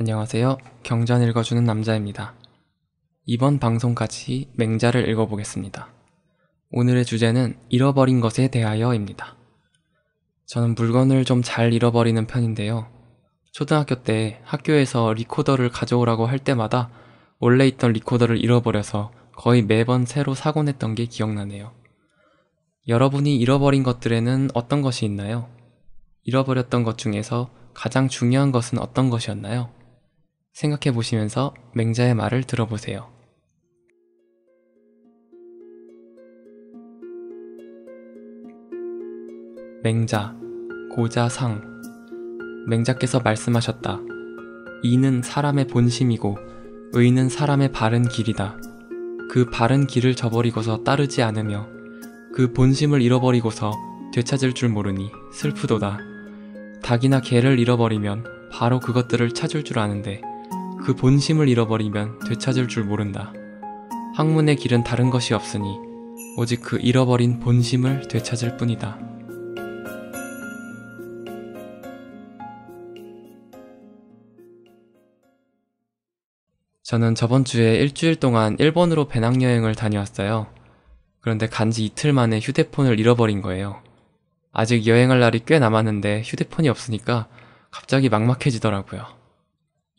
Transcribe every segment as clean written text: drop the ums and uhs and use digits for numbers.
안녕하세요. 경전 읽어주는 남자입니다. 이번 방송까지 맹자를 읽어보겠습니다. 오늘의 주제는 잃어버린 것에 대하여입니다. 저는 물건을 좀 잘 잃어버리는 편인데요. 초등학교 때 학교에서 리코더를 가져오라고 할 때마다 원래 있던 리코더를 잃어버려서 거의 매번 새로 사곤 했던 게 기억나네요. 여러분이 잃어버린 것들에는 어떤 것이 있나요? 잃어버렸던 것 중에서 가장 중요한 것은 어떤 것이었나요? 생각해 보시면서 맹자의 말을 들어보세요. 맹자, 고자상. 맹자께서 말씀하셨다. 이는 사람의 본심이고 의는 사람의 바른 길이다. 그 바른 길을 저버리고서 따르지 않으며 그 본심을 잃어버리고서 되찾을 줄 모르니 슬프도다. 닭이나 개를 잃어버리면 바로 그것들을 찾을 줄 아는데 그 본심을 잃어버리면 되찾을 줄 모른다. 학문의 길은 다른 것이 없으니 오직 그 잃어버린 본심을 되찾을 뿐이다. 저는 저번 주에 일주일 동안 일본으로 배낭여행을 다녀왔어요. 그런데 간지 이틀 만에 휴대폰을 잃어버린 거예요. 아직 여행할 날이 꽤 남았는데 휴대폰이 없으니까 갑자기 막막해지더라고요.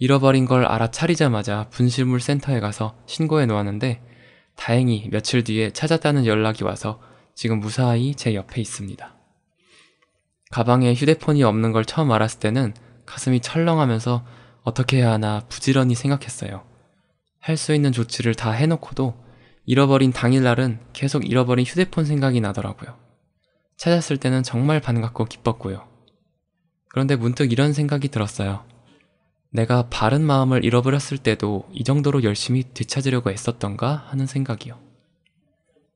잃어버린 걸 알아차리자마자 분실물 센터에 가서 신고해 놓았는데 다행히 며칠 뒤에 찾았다는 연락이 와서 지금 무사히 제 옆에 있습니다. 가방에 휴대폰이 없는 걸 처음 알았을 때는 가슴이 철렁하면서 어떻게 해야 하나 부지런히 생각했어요. 할 수 있는 조치를 다 해놓고도 잃어버린 당일날은 계속 잃어버린 휴대폰 생각이 나더라고요. 찾았을 때는 정말 반갑고 기뻤고요. 그런데 문득 이런 생각이 들었어요. 내가 바른 마음을 잃어버렸을 때도 이 정도로 열심히 되찾으려고 애썼던가 하는 생각이요.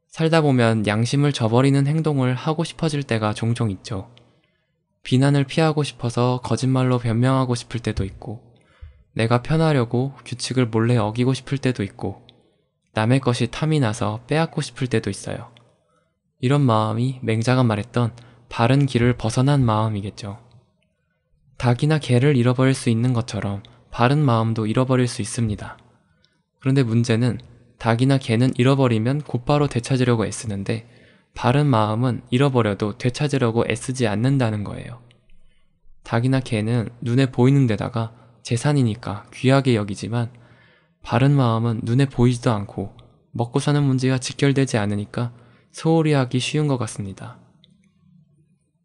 살다 보면 양심을 저버리는 행동을 하고 싶어질 때가 종종 있죠. 비난을 피하고 싶어서 거짓말로 변명하고 싶을 때도 있고, 내가 편하려고 규칙을 몰래 어기고 싶을 때도 있고, 남의 것이 탐이 나서 빼앗고 싶을 때도 있어요. 이런 마음이 맹자가 말했던 바른 길을 벗어난 마음이겠죠. 닭이나 개를 잃어버릴 수 있는 것처럼 바른 마음도 잃어버릴 수 있습니다. 그런데 문제는 닭이나 개는 잃어버리면 곧바로 되찾으려고 애쓰는데 바른 마음은 잃어버려도 되찾으려고 애쓰지 않는다는 거예요. 닭이나 개는 눈에 보이는 데다가 재산이니까 귀하게 여기지만 바른 마음은 눈에 보이지도 않고 먹고 사는 문제와 직결되지 않으니까 소홀히 하기 쉬운 것 같습니다.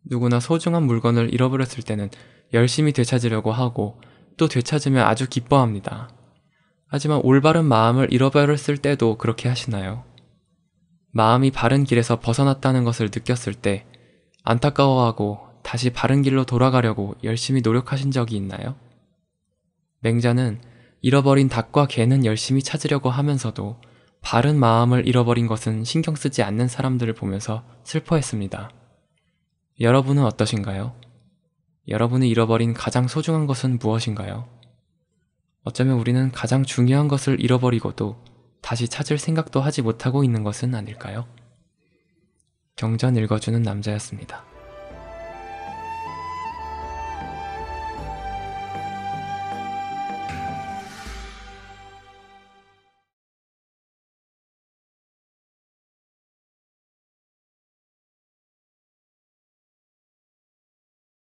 누구나 소중한 물건을 잃어버렸을 때는 열심히 되찾으려고 하고 또 되찾으면 아주 기뻐합니다. 하지만 올바른 마음을 잃어버렸을 때도 그렇게 하시나요? 마음이 바른 길에서 벗어났다는 것을 느꼈을 때 안타까워하고 다시 바른 길로 돌아가려고 열심히 노력하신 적이 있나요? 맹자는 잃어버린 닭과 개는 열심히 찾으려고 하면서도 바른 마음을 잃어버린 것은 신경 쓰지 않는 사람들을 보면서 슬퍼했습니다. 여러분은 어떠신가요? 여러분이 잃어버린 가장 소중한 것은 무엇인가요? 어쩌면 우리는 가장 중요한 것을 잃어버리고도 다시 찾을 생각도 하지 못하고 있는 것은 아닐까요? 경전 읽어주는 남자였습니다.